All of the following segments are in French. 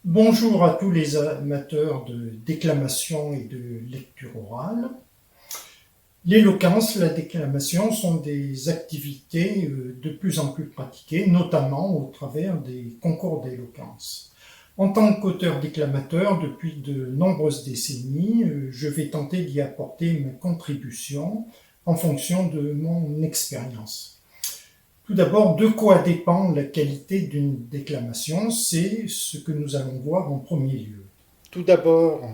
Bonjour à tous les amateurs de déclamation et de lecture orale. L'éloquence, la déclamation sont des activités de plus en plus pratiquées, notamment au travers des concours d'éloquence. En tant qu'auteur-déclamateur, depuis de nombreuses décennies, je vais tenter d'y apporter ma contribution en fonction de mon expérience. Tout d'abord, de quoi dépend la qualité d'une déclamation? C'est ce que nous allons voir en premier lieu. Tout d'abord,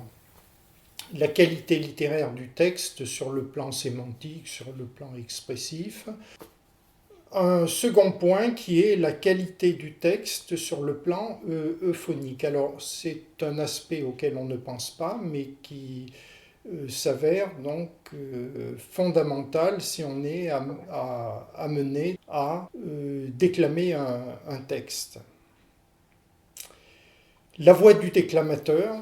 la qualité littéraire du texte sur le plan sémantique, sur le plan expressif. Un second point qui est la qualité du texte sur le plan euphonique. Alors c'est un aspect auquel on ne pense pas, mais qui s'avère donc fondamental si on est amené à déclamer un texte. La voix du déclamateur.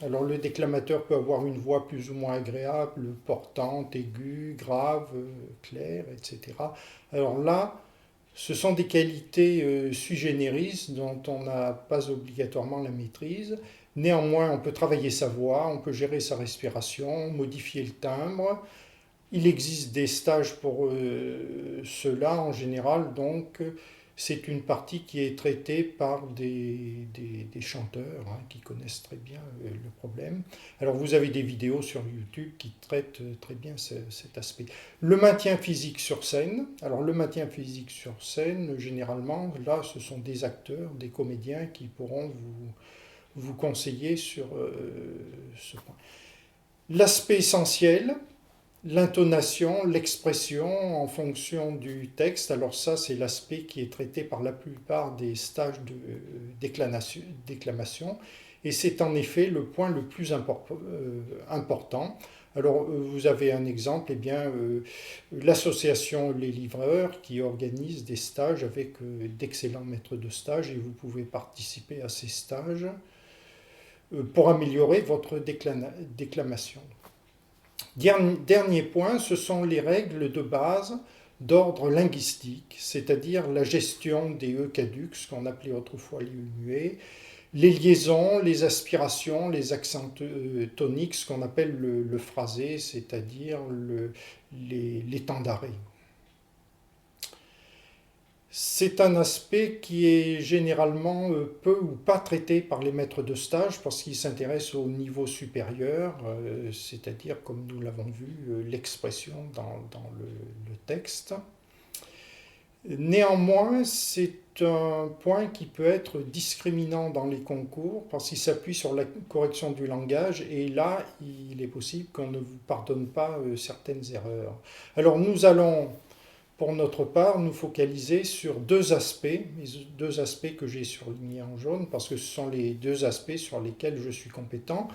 Alors le déclamateur peut avoir une voix plus ou moins agréable, portante, aiguë, grave, claire, etc. Alors là, ce sont des qualités sui generis dont on n'a pas obligatoirement la maîtrise. Néanmoins, on peut travailler sa voix, on peut gérer sa respiration, modifier le timbre. Il existe des stages pour cela en général, donc c'est une partie qui est traitée par des chanteurs qui connaissent très bien le problème. Alors vous avez des vidéos sur YouTube qui traitent très bien cet aspect. Le maintien physique sur scène. Alors le maintien physique sur scène, généralement, là ce sont des acteurs, des comédiens qui pourront vous conseiller sur ce point. L'aspect essentiel, l'intonation, l'expression en fonction du texte, alors ça c'est l'aspect qui est traité par la plupart des stages de déclamation et c'est en effet le point le plus important. Alors vous avez un exemple, eh bien l'association Les Livreurs qui organise des stages avec d'excellents maîtres de stage et vous pouvez participer à ces stages pour améliorer votre déclamation. Dernier point, ce sont les règles de base d'ordre linguistique, c'est-à-dire la gestion des E caducs, ce qu'on appelait autrefois les E muets, les liaisons, les aspirations, les accents toniques, ce qu'on appelle le phrasé, c'est-à-dire les temps d'arrêt. C'est un aspect qui est généralement peu ou pas traité par les maîtres de stage parce qu'ils s'intéressent au niveau supérieur, c'est-à-dire, comme nous l'avons vu, l'expression dans le texte. Néanmoins, c'est un point qui peut être discriminant dans les concours parce qu'il s'appuie sur la correction du langage et là, il est possible qu'on ne vous pardonne pas certaines erreurs. Alors nous allons pour notre part, nous focaliser sur deux aspects, les deux aspects que j'ai surlignés en jaune, parce que ce sont les deux aspects sur lesquels je suis compétent.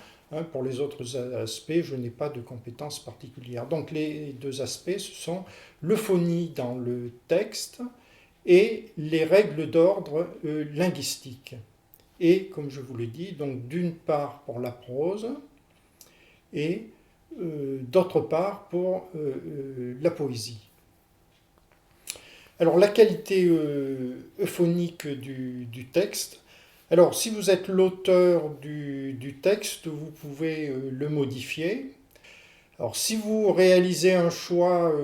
Pour les autres aspects, je n'ai pas de compétences particulières. Donc les deux aspects, ce sont l'euphonie dans le texte et les règles d'ordre linguistique. Et comme je vous l'ai dit, donc d'une part pour la prose et d'autre part pour la poésie. Alors la qualité euphonique du texte. Alors si vous êtes l'auteur du texte, vous pouvez le modifier. Alors si vous réalisez un choix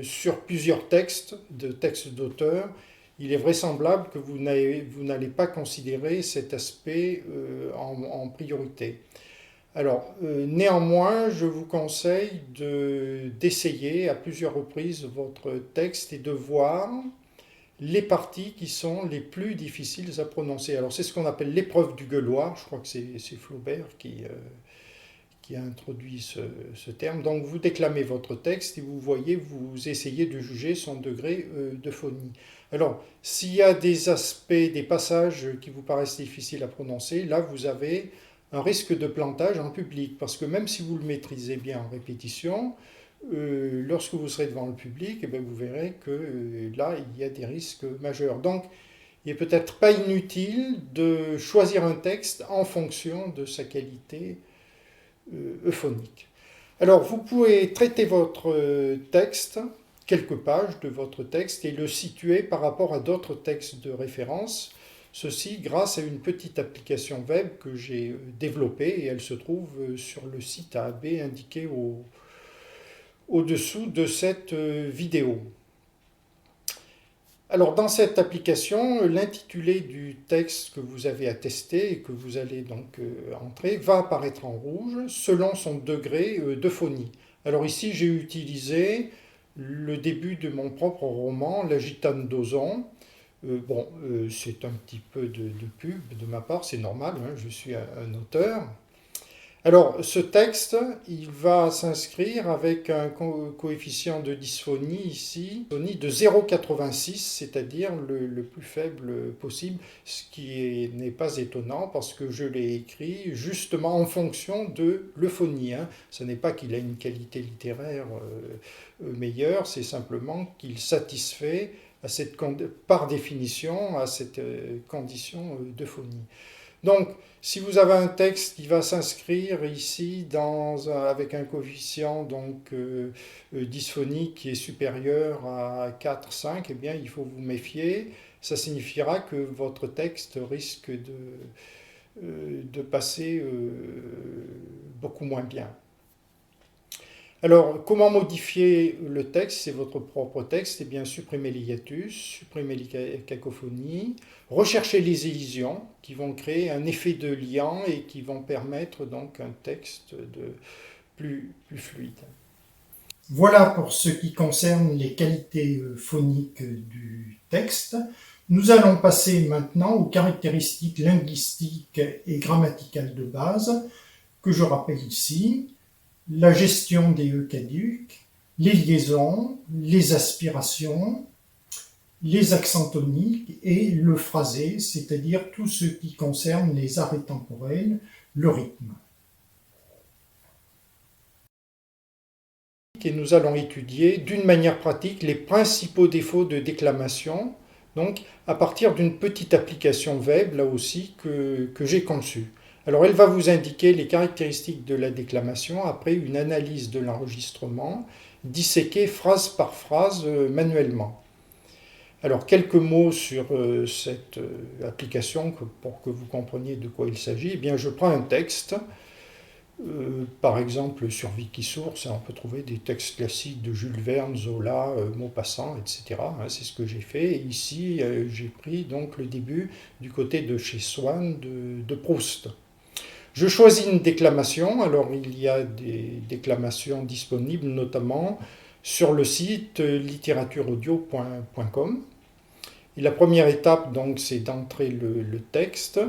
sur plusieurs textes, de textes d'auteur, il est vraisemblable que vous n'allez pas considérer cet aspect en priorité. Alors, néanmoins, je vous conseille d'essayer à plusieurs reprises votre texte et de voir les parties qui sont les plus difficiles à prononcer. Alors, c'est ce qu'on appelle l'épreuve du gueulois. Je crois que c'est Flaubert qui a introduit ce terme. Donc, vous déclamez votre texte et vous voyez, vous essayez de juger son degré d'euphonie. Alors, s'il y a des aspects, des passages qui vous paraissent difficiles à prononcer, là, vous avez un risque de plantage en public, parce que même si vous le maîtrisez bien en répétition, lorsque vous serez devant le public, eh bien, vous verrez que là, il y a des risques majeurs. Donc, il n'est peut-être pas inutile de choisir un texte en fonction de sa qualité euphonique. Alors, vous pouvez traiter votre texte, quelques pages de votre texte, et le situer par rapport à d'autres textes de référence. Ceci grâce à une petite application web que j'ai développée et elle se trouve sur le site AAB indiqué au-dessous de cette vidéo. Alors dans cette application, l'intitulé du texte que vous avez à tester et que vous allez donc entrer va apparaître en rouge selon son degré de phonie. Alors ici j'ai utilisé le début de mon propre roman, La Gitane d'Ozon. C'est un petit peu de pub de ma part, c'est normal, hein, je suis un auteur. Alors, ce texte, il va s'inscrire avec un coefficient de dysphonie ici, de 0,86, c'est-à-dire le plus faible possible, ce qui n'est pas étonnant parce que je l'ai écrit justement en fonction de l'euphonie. Hein. Ce n'est pas qu'il a une qualité littéraire meilleure, c'est simplement qu'il satisfait par définition à cette condition d'euphonie. Donc, si vous avez un texte qui va s'inscrire ici avec un coefficient dysphonique qui est supérieur à 4, 5, eh bien, il faut vous méfier. Ça signifiera que votre texte risque de passer beaucoup moins bien. Alors, comment modifier le texte? C'est votre propre texte. Eh bien, supprimez les hiatus, supprimez les cacophonies, recherchez les élisions qui vont créer un effet de liant et qui vont permettre donc un texte plus fluide. Voilà pour ce qui concerne les qualités phoniques du texte. Nous allons passer maintenant aux caractéristiques linguistiques et grammaticales de base, que je rappelle ici. La gestion des E caducs, les liaisons, les aspirations, les accents toniques et le phrasé, c'est-à-dire tout ce qui concerne les arrêts temporels, le rythme. Et nous allons étudier d'une manière pratique les principaux défauts de déclamation, donc à partir d'une petite application web, là aussi, que j'ai conçue. Alors elle va vous indiquer les caractéristiques de la déclamation après une analyse de l'enregistrement, disséquée phrase par phrase manuellement. Alors quelques mots sur cette application pour que vous compreniez de quoi il s'agit. Eh bien, je prends un texte, par exemple sur Wikisource, on peut trouver des textes classiques de Jules Verne, Zola, Maupassant, etc. C'est ce que j'ai fait. Et ici, j'ai pris donc le début du côté de chez Swann de Proust. Je choisis une déclamation, alors il y a des déclamations disponibles notamment sur le site littératuraudio.com. Et la première étape, donc, c'est d'entrer le texte,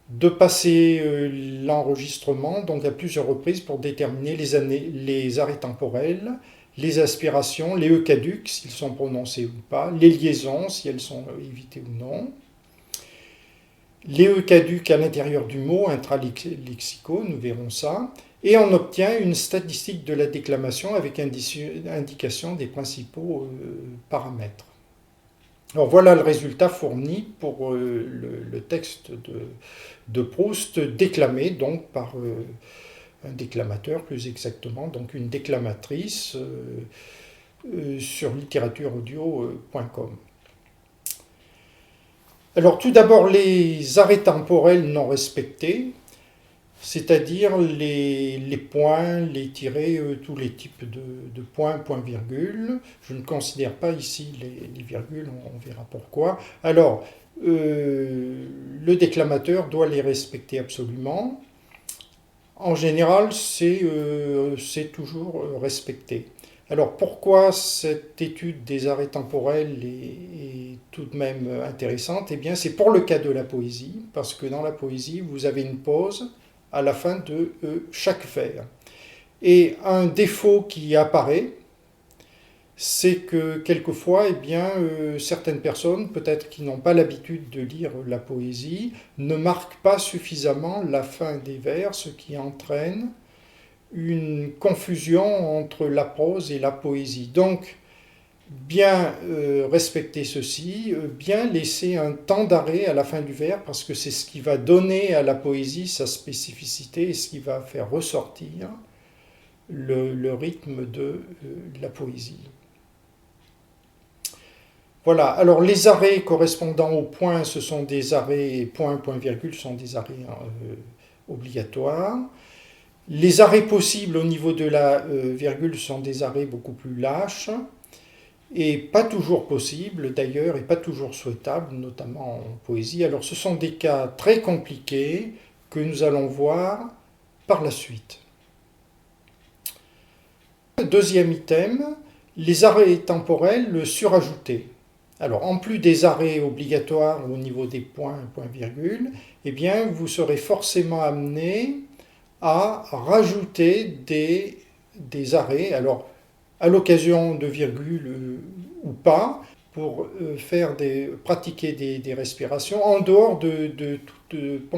de passer l'enregistrement donc à plusieurs reprises pour déterminer les arrêts temporels, les aspirations, les E caducs, s'ils sont prononcés ou pas, les liaisons, si elles sont évitées ou non, les E caducs à l'intérieur du mot, intralexicaux, nous verrons ça, et on obtient une statistique de la déclamation avec indication des principaux paramètres. Alors voilà le résultat fourni pour le texte de Proust, déclamé donc par un déclamateur, plus exactement, donc une déclamatrice sur littératuraudio.com. Alors tout d'abord les arrêts temporels non respectés, c'est-à-dire les points, les tirets, tous les types de points, point-virgule. Je ne considère pas ici les virgules, on verra pourquoi. Alors, le déclamateur doit les respecter absolument. En général, c'est toujours respecté. Alors pourquoi cette étude des arrêts temporels est tout de même intéressante? Eh bien, c'est pour le cas de la poésie, parce que dans la poésie, vous avez une pause à la fin de chaque vers. Et un défaut qui apparaît, c'est que quelquefois, eh bien, certaines personnes, peut-être qui n'ont pas l'habitude de lire la poésie, ne marquent pas suffisamment la fin des vers, ce qui entraîne une confusion entre la prose et la poésie. Donc, bien respecter ceci, bien laisser un temps d'arrêt à la fin du vers, parce que c'est ce qui va donner à la poésie sa spécificité et ce qui va faire ressortir le rythme de la poésie. Voilà, alors les arrêts correspondant aux points, ce sont des arrêts, point, point, virgule, sont des arrêts obligatoires. Les arrêts possibles au niveau de la virgule sont des arrêts beaucoup plus lâches et pas toujours possibles d'ailleurs et pas toujours souhaitables, notamment en poésie. Alors ce sont des cas très compliqués que nous allons voir par la suite. Deuxième item, les arrêts temporels surajoutés. Alors, en plus des arrêts obligatoires au niveau des points, point-virgule, eh bien, vous serez forcément amené à rajouter des arrêts, alors à l'occasion de virgules ou pas, pour pratiquer des respirations en dehors de toute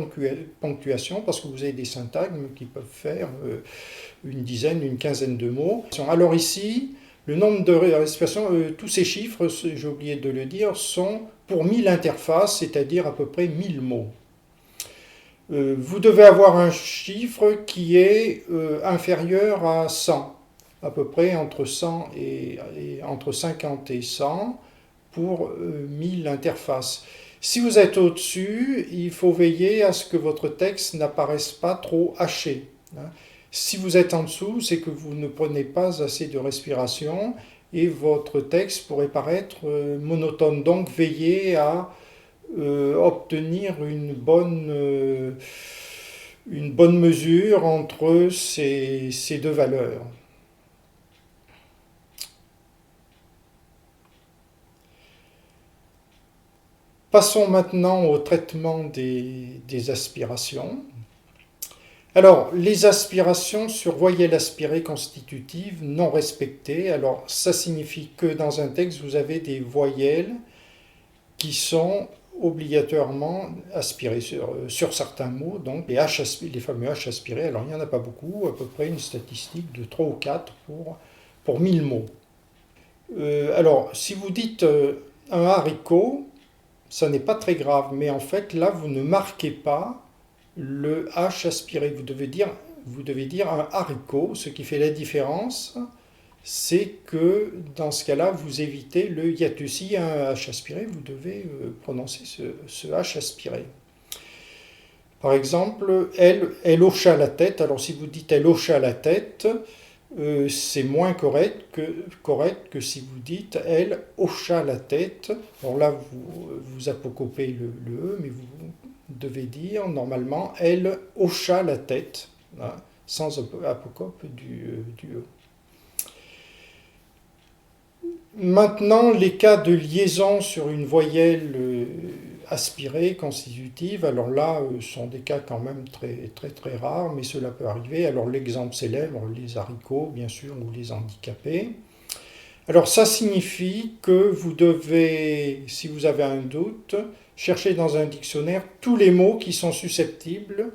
ponctuation, parce que vous avez des syntagmes qui peuvent faire une dizaine, une quinzaine de mots. Alors ici, le nombre de respirations, tous ces chiffres, j'ai oublié de le dire, sont pour 1000 interfaces, c'est-à-dire à peu près 1000 mots. Vous devez avoir un chiffre qui est inférieur à 100, à peu près entre 100 et entre 50 et 100 pour 1000 interfaces. Si vous êtes au-dessus, il faut veiller à ce que votre texte n'apparaisse pas trop haché. Si vous êtes en dessous, c'est que vous ne prenez pas assez de respiration et votre texte pourrait paraître monotone. Donc veillez à obtenir une bonne mesure entre ces deux valeurs. Passons maintenant au traitement des aspirations. Alors, les aspirations sur voyelles aspirées constitutives non respectées, alors ça signifie que dans un texte, vous avez des voyelles qui sont obligatoirement aspirées sur certains mots, donc les fameux H aspirés. Alors, il n'y en a pas beaucoup, à peu près une statistique de 3 ou 4 pour 1000 mots. Alors, si vous dites un haricot, ça n'est pas très grave, mais en fait, là, vous ne marquez pas le H aspiré. Vous devez dire un haricot. Ce qui fait la différence, c'est que dans ce cas-là, vous évitez le hiatus. Si il y a un H aspiré, vous devez prononcer ce H aspiré. Par exemple, elle hocha la tête. Alors si vous dites elle hocha la tête, c'est moins correct que si vous dites elle hocha la tête. Alors là, vous apocopez le E, mais vous devez dire normalement elle hocha la tête, hein, sans apocope du E. Maintenant, les cas de liaison sur une voyelle aspirée, constitutive, alors là, sont des cas quand même très, très, très rares, mais cela peut arriver. Alors l'exemple célèbre, les haricots, bien sûr, ou les handicapés. Alors ça signifie que vous devez, si vous avez un doute, chercher dans un dictionnaire tous les mots qui sont susceptibles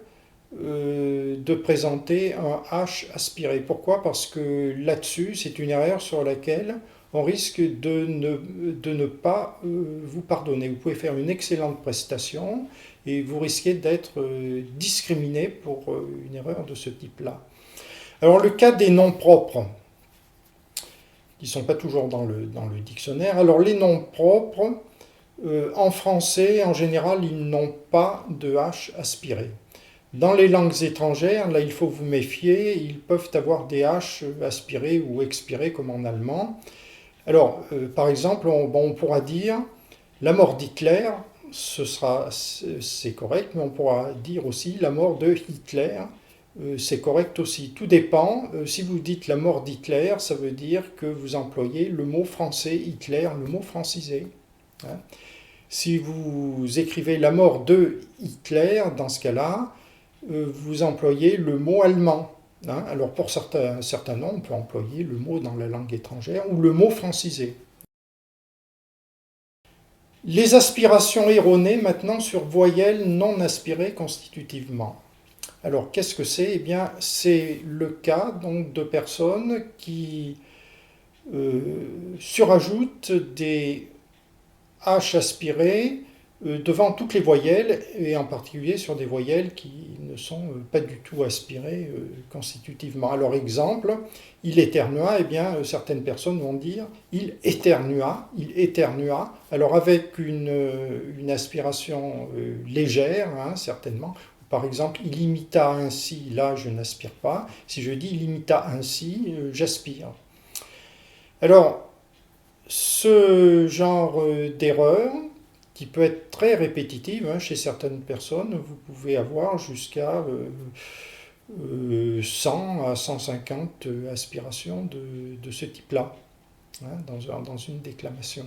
de présenter un H aspiré. Pourquoi? Parce que là-dessus, c'est une erreur sur laquelle on risque de ne pas vous pardonner. Vous pouvez faire une excellente prestation et vous risquez d'être discriminé pour une erreur de ce type-là. Alors le cas des noms propres, qui ne sont pas toujours dans le dictionnaire. Alors les noms propres, en français, en général, ils n'ont pas de H aspiré. Dans les langues étrangères, là il faut vous méfier, ils peuvent avoir des H aspirés ou expirés comme en allemand. Alors, par exemple, on pourra dire la mort d'Hitler, c'est correct, mais on pourra dire aussi la mort de Hitler, c'est correct aussi. Tout dépend. Si vous dites la mort d'Hitler, ça veut dire que vous employez le mot français Hitler, le mot francisé. Hein. Si vous écrivez la mort de Hitler, dans ce cas-là, vous employez le mot allemand. Hein. Alors pour certains noms, on peut employer le mot dans la langue étrangère ou le mot francisé. Les aspirations erronées maintenant sur voyelles non aspirées constitutivement. Alors qu'est-ce que c'est? Eh bien c'est le cas donc, de personnes qui surajoutent des H aspirés devant toutes les voyelles, et en particulier sur des voyelles qui ne sont pas du tout aspirées constitutivement. Alors exemple, il éternua, eh bien certaines personnes vont dire il éternua, il éternua, alors avec une aspiration légère, hein, certainement. Par exemple, il imita ainsi, là je n'aspire pas. Si je dis il imita ainsi, j'aspire. Alors, ce genre d'erreur, qui peut être très répétitive, hein, chez certaines personnes, vous pouvez avoir jusqu'à 100 à 150 aspirations de ce type-là, hein, dans une déclamation.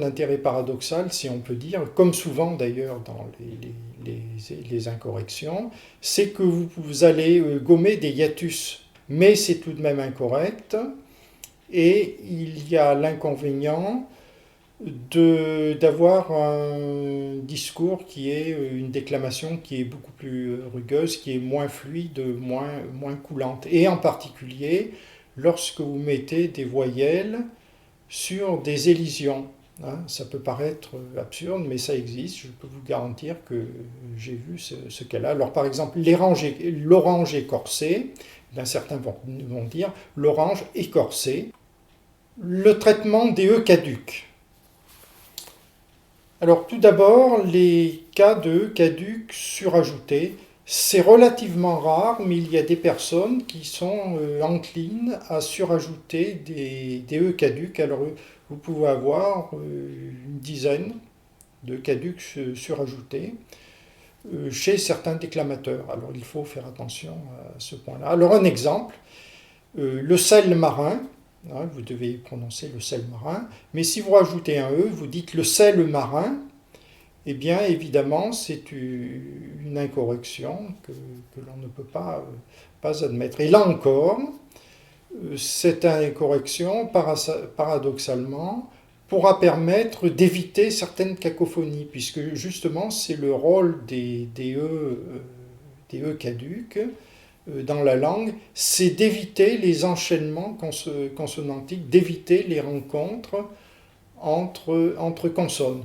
L'intérêt paradoxal, si on peut dire, comme souvent d'ailleurs dans les incorrections, c'est que vous allez gommer des hiatus, mais c'est tout de même incorrect, et il y a l'inconvénient d'avoir un discours qui est une déclamation qui est beaucoup plus rugueuse, qui est moins fluide, moins coulante. Et en particulier, lorsque vous mettez des voyelles sur des élisions. Hein, ça peut paraître absurde, mais ça existe. Je peux vous garantir que j'ai vu ce cas-là. Alors par exemple, l'orange écorcé, certains vont dire l'orange écorcé. Le traitement des E caducs. Alors tout d'abord, les cas de E caducs surajoutés, c'est relativement rare, mais il y a des personnes qui sont enclines à surajouter des E caducs. Alors vous pouvez avoir une dizaine de caducs surajoutés chez certains déclamateurs. Alors il faut faire attention à ce point-là. Alors un exemple, le sel marin. Vous devez prononcer le sel marin, mais si vous rajoutez un E, vous dites le sel marin, eh bien évidemment c'est une incorrection que l'on ne peut pas admettre. Et là encore, cette incorrection, paradoxalement, pourra permettre d'éviter certaines cacophonies, puisque justement c'est le rôle des E caducs dans la langue, c'est d'éviter les enchaînements consonantiques, d'éviter les rencontres entre consonnes.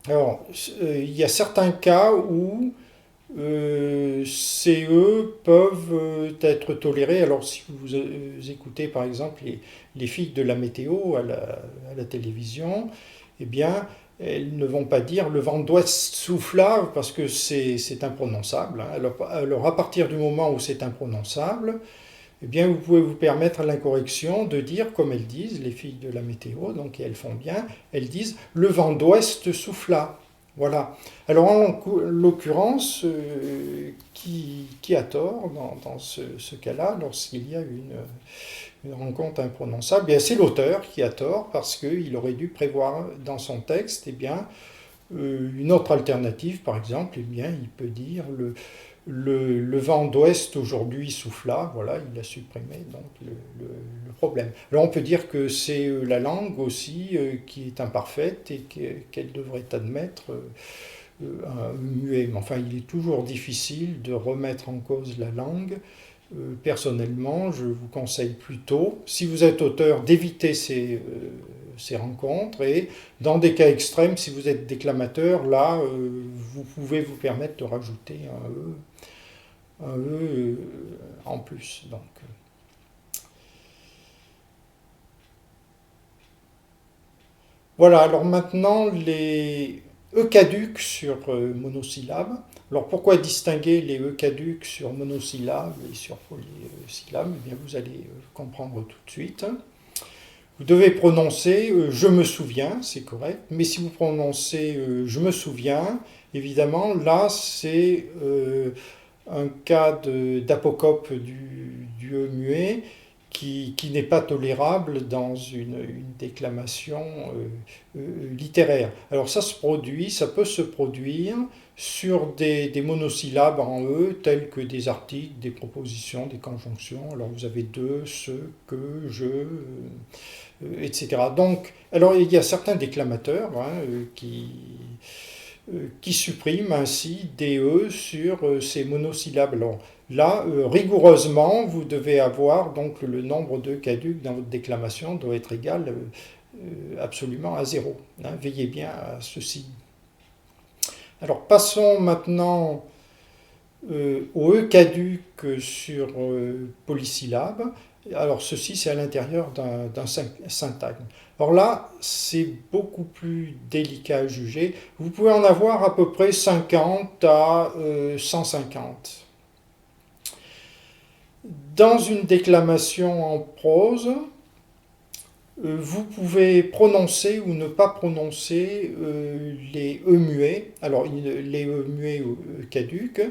Alors, il y a certains cas où ces E peuvent être tolérés. Alors, si vous écoutez par exemple les filles de la météo à la télévision, eh bien, elles ne vont pas dire le vent d'ouest souffla parce que c'est imprononçable. Hein. Alors à partir du moment où c'est imprononçable, eh bien vous pouvez vous permettre l'incorrection de dire comme elles disent, les filles de la météo, donc et elles font bien, elles disent le vent d'ouest souffla. Voilà. Alors en l'occurrence, qui a tort dans ce cas-là lorsqu'il y a une rencontre imprononçable, bien c'est l'auteur qui a tort parce qu'il aurait dû prévoir dans son texte, eh bien, une autre alternative, par exemple, eh bien, il peut dire le vent d'ouest aujourd'hui souffla, voilà, il a supprimé donc le problème. Alors on peut dire que c'est la langue aussi qui est imparfaite et qu'elle devrait admettre un muet. Mais enfin, il est toujours difficile de remettre en cause la langue. Personnellement, je vous conseille plutôt, si vous êtes auteur, d'éviter ces rencontres et dans des cas extrêmes, si vous êtes déclamateur, là, vous pouvez vous permettre de rajouter un E en plus. Donc, voilà, alors maintenant, les E caducs sur monosyllabes. Alors pourquoi distinguer les E caducs sur monosyllabes et sur polysyllabes? Eh bien, vous allez comprendre tout de suite. Vous devez prononcer je me souviens, c'est correct, mais si vous prononcez je me souviens, évidemment, là c'est un cas d'apocope du E muet qui n'est pas tolérable dans une déclamation littéraire. Alors ça peut se produire sur des monosyllabes en E, tels que des articles, des propositions, des conjonctions. Alors vous avez de, ce, que, je, etc. Donc, alors il y a certains déclamateurs qui suppriment ainsi des E sur ces monosyllabes. Alors là, rigoureusement, vous devez avoir donc le nombre de caducs dans votre déclamation doit être égal absolument à 0. Veillez bien à ceci. Alors passons maintenant au E caduc sur polysyllabe. Alors ceci c'est à l'intérieur d'un syntagme. Alors là c'est beaucoup plus délicat à juger. Vous pouvez en avoir à peu près 50 à 150. Dans une déclamation en prose, vous pouvez prononcer ou ne pas prononcer les E muets. Alors les E muets caducs.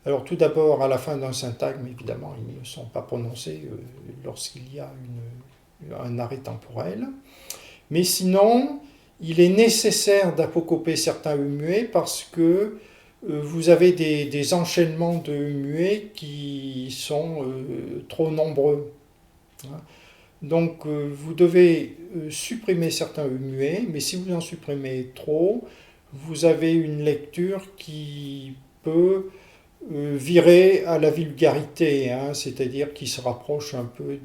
Alors tout d'abord, à la fin d'un syntagme, évidemment, ils ne sont pas prononcés lorsqu'il y a un arrêt temporel. Mais sinon, il est nécessaire d'apocoper certains E muets parce que vous avez des enchaînements de E muets qui sont trop nombreux. Donc vous devez supprimer certains E muets, mais si vous en supprimez trop, vous avez une lecture qui peut virer à la vulgarité, c'est-à-dire qui se rapproche un peu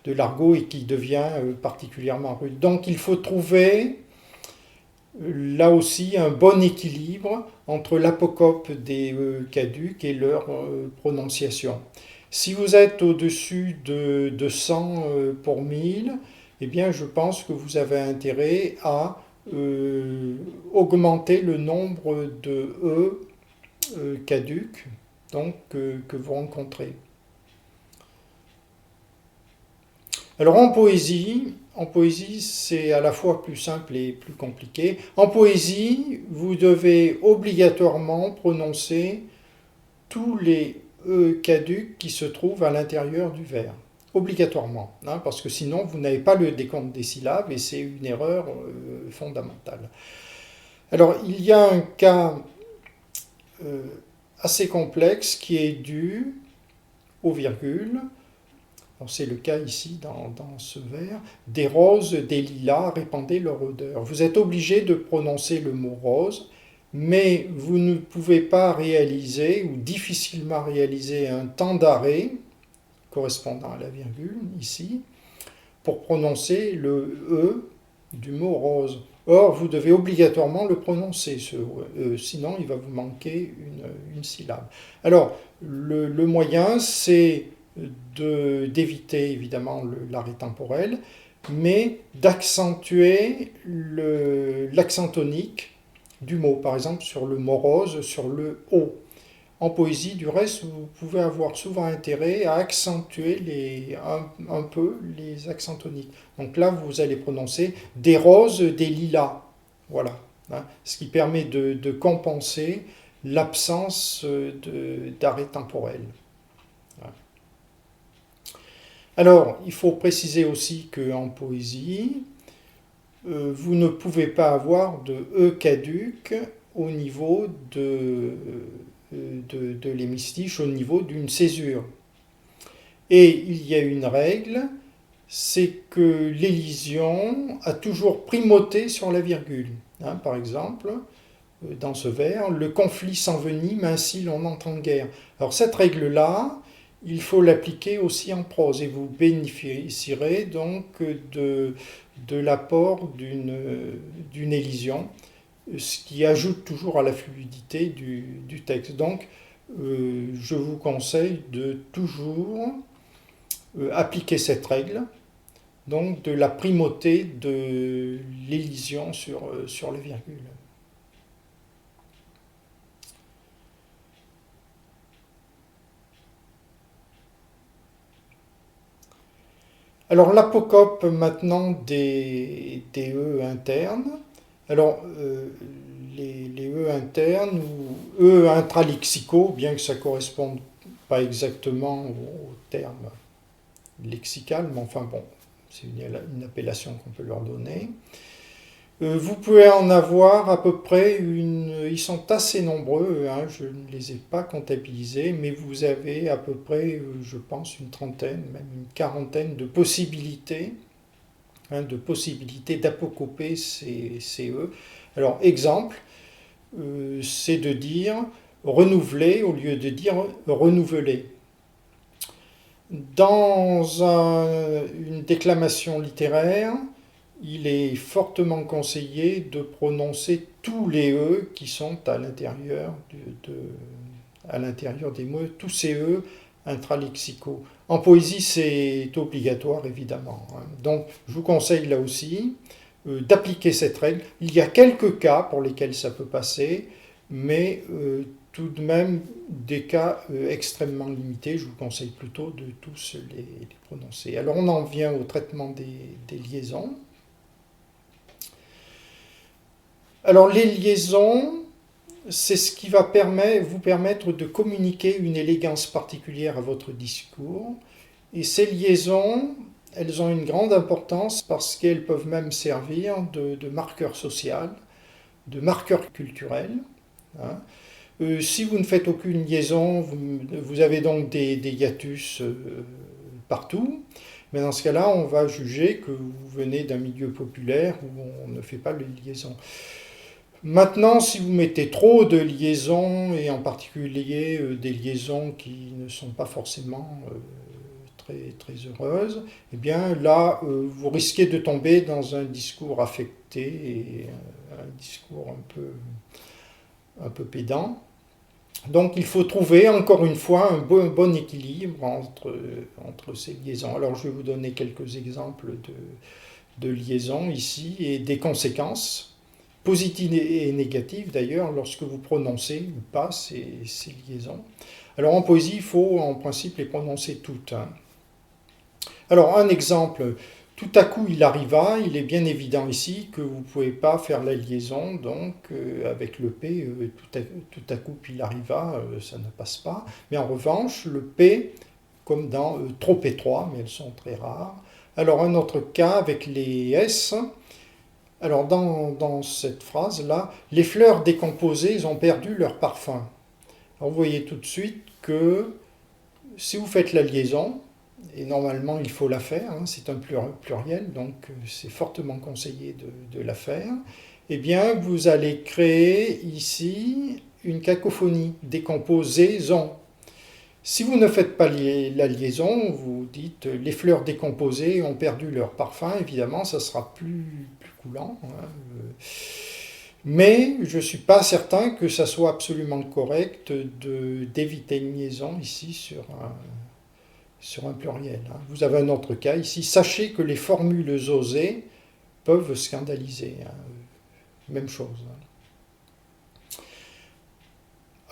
de l'argot et qui devient particulièrement rude. Donc il faut trouver là aussi un bon équilibre entre l'apocope des caducs et leur prononciation. Si vous êtes au-dessus de 100 pour 1000, eh bien je pense que vous avez intérêt à augmenter le nombre de E caducs donc, que vous rencontrez. Alors en poésie c'est à la fois plus simple et plus compliqué. En poésie, vous devez obligatoirement prononcer tous les E caducs qui se trouvent à l'intérieur du vers. Obligatoirement, parce que sinon vous n'avez pas le décompte des syllabes et c'est une erreur fondamentale. Alors il y a un cas assez complexe qui est dû aux virgules. C'est le cas ici dans ce vers. Des roses, des lilas répandaient leur odeur. Vous êtes obligé de prononcer le mot rose, mais vous ne pouvez pas réaliser ou difficilement réaliser un temps d'arrêt correspondant à la virgule ici pour prononcer le E du mot rose. Or, vous devez obligatoirement le prononcer, ce E, sinon il va vous manquer une syllabe. Alors, le moyen, c'est d'éviter évidemment l'arrêt temporel, mais d'accentuer l'accent tonique du mot, par exemple sur le mot rose, sur le O. En poésie, du reste, vous pouvez avoir souvent intérêt à accentuer un peu les accents toniques. Donc là, vous allez prononcer des roses, des lilas. Voilà. Ce qui permet de compenser l'absence d'arrêt temporel. Alors, il faut préciser aussi qu'en poésie, vous ne pouvez pas avoir de E caduc au niveau de l'hémistiche, au niveau d'une césure. Et il y a une règle, c'est que l'élision a toujours primauté sur la virgule. Par exemple, dans ce vers, le conflit s'envenime, ainsi l'on n'entend guère. Alors cette règle-là, il faut l'appliquer aussi en prose et vous bénéficierez donc de l'apport d'une élision, ce qui ajoute toujours à la fluidité du texte. Donc, je vous conseille de toujours appliquer cette règle, donc de la primauté de l'élision sur la virgule. Alors l'apocope maintenant des E internes. Alors les E internes ou E intralexicaux, bien que ça ne corresponde pas exactement au terme lexical, mais enfin bon, c'est une appellation qu'on peut leur donner. Vous pouvez en avoir à peu près ils sont assez nombreux, je ne les ai pas comptabilisés, mais vous avez à peu près, je pense, une trentaine, même une quarantaine de possibilités, d'apocoper ces E. Alors, exemple, c'est de dire renouveler au lieu de dire renouveler. Dans une déclamation littéraire, il est fortement conseillé de prononcer tous les E qui sont à l'intérieur à l'intérieur des mots, tous ces E intralexicaux. En poésie, c'est obligatoire, évidemment, hein. Donc, je vous conseille là aussi d'appliquer cette règle. Il y a quelques cas pour lesquels ça peut passer, mais tout de même des cas extrêmement limités. Je vous conseille plutôt de tous les prononcer. Alors, on en vient au traitement des liaisons. Alors, les liaisons, c'est ce qui va vous permettre de communiquer une élégance particulière à votre discours. Et ces liaisons, elles ont une grande importance parce qu'elles peuvent même servir de marqueur social, de marqueur culturel, hein. Si vous ne faites aucune liaison, vous avez donc des hiatus partout. Mais dans ce cas-là, on va juger que vous venez d'un milieu populaire où on ne fait pas les liaisons. Maintenant, si vous mettez trop de liaisons, et en particulier des liaisons qui ne sont pas forcément très, très heureuses, eh bien là, vous risquez de tomber dans un discours affecté et un discours un peu pédant. Donc il faut trouver, encore une fois, un bon équilibre entre ces liaisons. Alors je vais vous donner quelques exemples de liaisons ici et des conséquences positives et négatives d'ailleurs lorsque vous prononcez ou pas ces liaisons. Alors en poésie, il faut en principe les prononcer toutes, hein. Alors un exemple, tout à coup il arriva, il est bien évident ici que vous ne pouvez pas faire la liaison donc avec le P, tout à coup il arriva, ça ne passe pas. Mais en revanche, le P, comme dans trop étroit, mais elles sont très rares. Alors un autre cas avec les S. Alors dans cette phrase-là, les fleurs décomposées ont perdu leur parfum. Alors, vous voyez tout de suite que si vous faites la liaison, et normalement il faut la faire, hein, c'est un pluriel, donc c'est fortement conseillé de la faire, eh bien vous allez créer ici une cacophonie, décomposaison. Si vous ne faites pas la liaison, vous dites les fleurs décomposées ont perdu leur parfum, évidemment ça sera plus coulant, hein. Mais je ne suis pas certain que ça soit absolument correct d'éviter une liaison ici sur un pluriel, hein. Vous avez un autre cas ici. Sachez que les formules osées peuvent scandaliser, hein. Même chose, hein.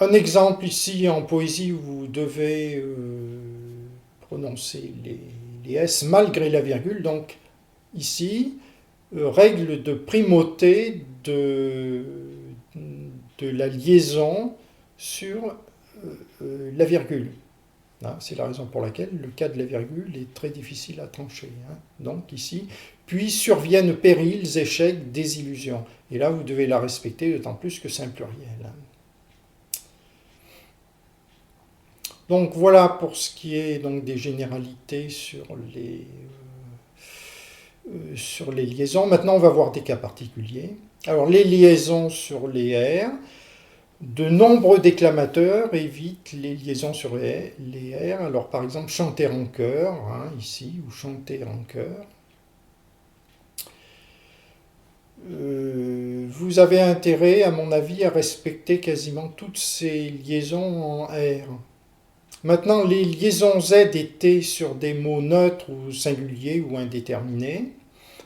Un exemple ici en poésie où vous devez prononcer les S malgré la virgule. Donc ici, règle de primauté de la liaison sur la virgule. C'est la raison pour laquelle le cas de la virgule est très difficile à trancher, hein. Donc ici, puis surviennent périls, échecs, désillusions. Et là, vous devez la respecter, d'autant plus que c'est un pluriel, hein. Donc voilà pour ce qui est donc des généralités sur les liaisons. Maintenant, on va voir des cas particuliers. Alors, les liaisons sur les R. De nombreux déclamateurs évitent les liaisons sur les R. Alors, par exemple, chanter en chœur, hein, ici, ou chanter en chœur. Vous avez intérêt, à mon avis, à respecter quasiment toutes ces liaisons en R. Maintenant, les liaisons Z et T sur des mots neutres ou singuliers ou indéterminés.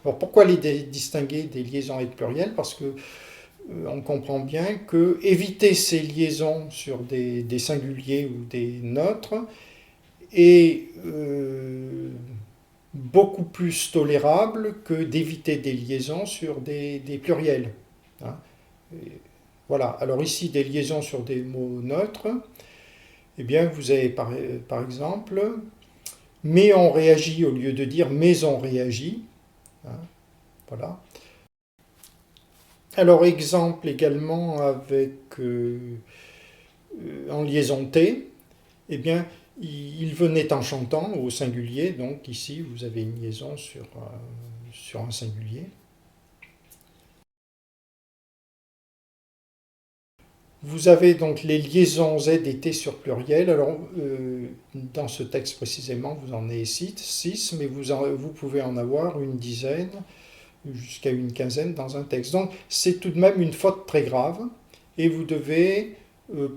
Alors, pourquoi les distinguer des liaisons avec pluriel? Parce que on comprend bien que éviter ces liaisons sur des singuliers ou des neutres est beaucoup plus tolérable que d'éviter des liaisons sur des pluriels, hein. Voilà. Alors ici, des liaisons sur des mots neutres. Eh bien, vous avez par exemple, mais on réagit au lieu de dire mais on réagit, hein. Voilà. Alors, exemple également avec en liaison T, eh bien, il venait en chantant au singulier, donc ici vous avez une liaison sur un singulier. Vous avez donc les liaisons Z et T sur pluriel. Alors, dans ce texte précisément, vous en avez 6, mais vous pouvez en avoir une dizaine jusqu'à une quinzaine dans un texte. Donc c'est tout de même une faute très grave et vous devez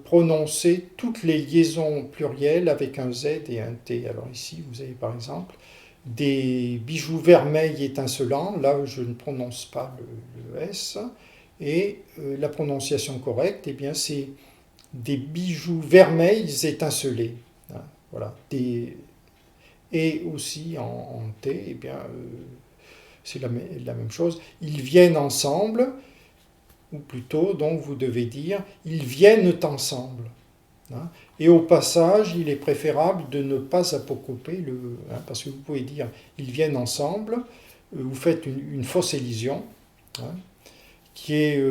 prononcer toutes les liaisons plurielles avec un Z et un T. Alors ici, vous avez par exemple des bijoux vermeils étincelants. Là, je ne prononce pas le S. Et la prononciation correcte, eh bien, c'est des bijoux vermeils étincelés. Hein, voilà. Et aussi en T, eh bien, c'est la même chose. Ils viennent ensemble, ou plutôt, donc vous devez dire, ils viennent ensemble. Hein. Et au passage, il est préférable de ne pas apocoper le E, hein, parce que vous pouvez dire, ils viennent ensemble, vous faites une fausse élision, hein, qui est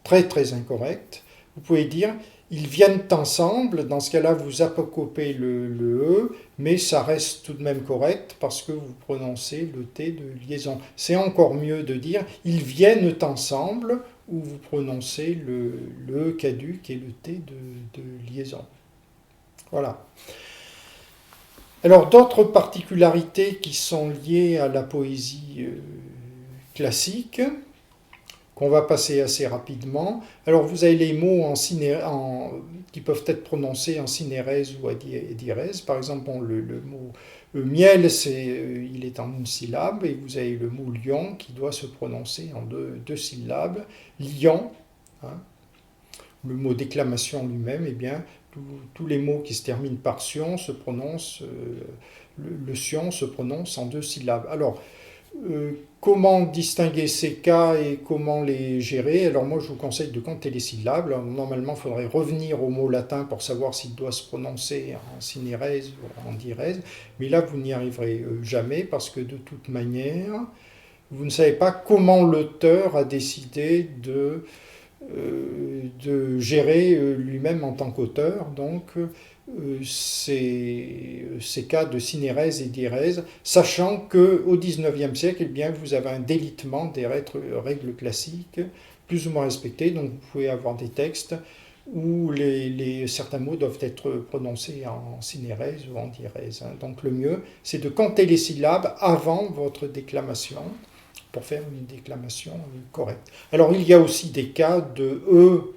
très très incorrecte. Vous pouvez dire, ils viennent ensemble, dans ce cas-là, vous apocopez le E, mais ça reste tout de même correct parce que vous prononcez le T de liaison. C'est encore mieux de dire, ils viennent ensemble, ou vous prononcez le E caduc et le T de liaison. Voilà. Alors, d'autres particularités qui sont liées à la poésie classique, qu'on va passer assez rapidement. Alors vous avez les mots qui peuvent être prononcés en synérèse ou diérèse. Par exemple, le mot miel, il est en une syllabe, et vous avez le mot lion qui doit se prononcer en deux syllabes. Lion, hein. Le mot déclamation lui-même, eh bien, tous les mots qui se terminent par sion se prononcent, le sion se prononce en 2 syllabes. Alors, comment distinguer ces cas et comment les gérer? Alors moi je vous conseille de compter les syllabes. Alors, normalement il faudrait revenir au mot latin pour savoir s'il doit se prononcer en synérèse ou en diérèse, mais là vous n'y arriverez jamais parce que de toute manière vous ne savez pas comment l'auteur a décidé de gérer lui-même en tant qu'auteur, donc ces cas de synérèse et diérèse, sachant qu'au XIXe siècle, eh bien, vous avez un délitement des règles classiques plus ou moins respectées, donc vous pouvez avoir des textes où certains mots doivent être prononcés en synérèse ou en diérèse. Hein. Donc le mieux, c'est de compter les syllabes avant votre déclamation, pour faire une déclamation correcte. Alors il y a aussi des cas de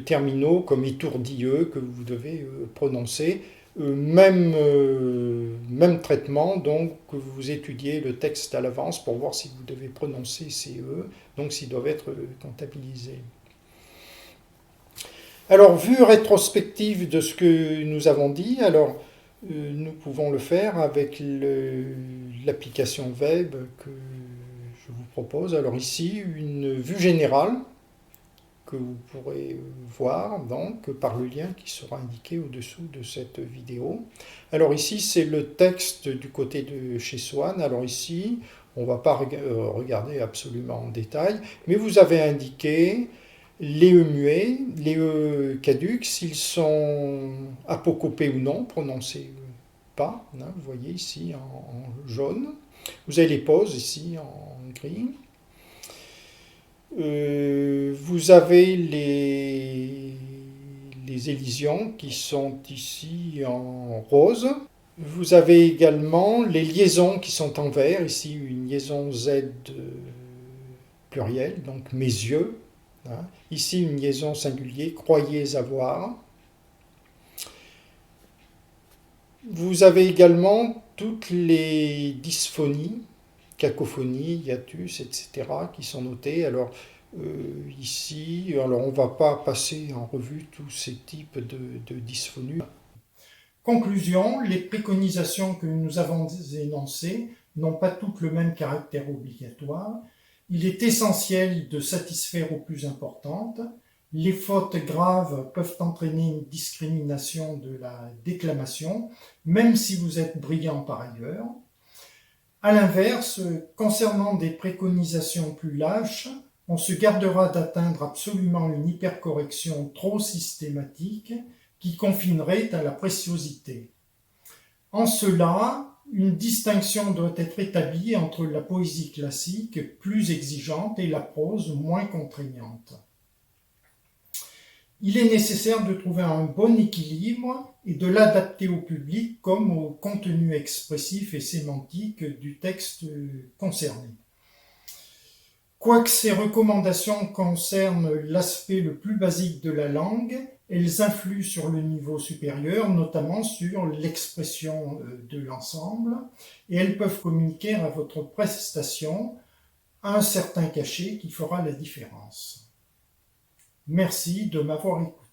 terminaux comme étourdi-e que vous devez prononcer. Même traitement, donc que vous étudiez le texte à l'avance pour voir si vous devez prononcer ces E, donc s'ils doivent être comptabilisés. Alors, vue rétrospective de ce que nous avons dit, alors nous pouvons le faire avec l'application web que je vous propose. Alors ici, une vue générale que vous pourrez voir donc par le lien qui sera indiqué au-dessous de cette vidéo. Alors ici, c'est le texte du côté de chez Swann. Alors ici, on ne va pas regarder absolument en détail, mais vous avez indiqué les E muets, les E caducs, s'ils sont apocopés ou non, prononcés pas. Hein, vous voyez ici en jaune. Vous avez les pauses ici en gris. Vous avez les élisions qui sont ici en rose. Vous avez également les liaisons qui sont en vert. Ici, une liaison Z plurielle, donc mes yeux. Hein. Ici, une liaison singulier, croyez avoir. Vous avez également toutes les dysphonies, cacophonie, hiatus, etc., qui sont notées. Alors ici, alors on ne va pas passer en revue tous ces types de dysphonies. Conclusion, les préconisations que nous avons énoncées n'ont pas toutes le même caractère obligatoire. Il est essentiel de satisfaire aux plus importantes. Les fautes graves peuvent entraîner une discrimination de la déclamation, même si vous êtes brillant par ailleurs. A l'inverse, concernant des préconisations plus lâches, on se gardera d'atteindre absolument une hypercorrection trop systématique qui confinerait à la préciosité. En cela, une distinction doit être établie entre la poésie classique plus exigeante et la prose moins contraignante. Il est nécessaire de trouver un bon équilibre et de l'adapter au public comme au contenu expressif et sémantique du texte concerné. Quoique ces recommandations concernent l'aspect le plus basique de la langue, elles influent sur le niveau supérieur, notamment sur l'expression de l'ensemble, et elles peuvent communiquer à votre prestation un certain cachet qui fera la différence. Merci de m'avoir écouté.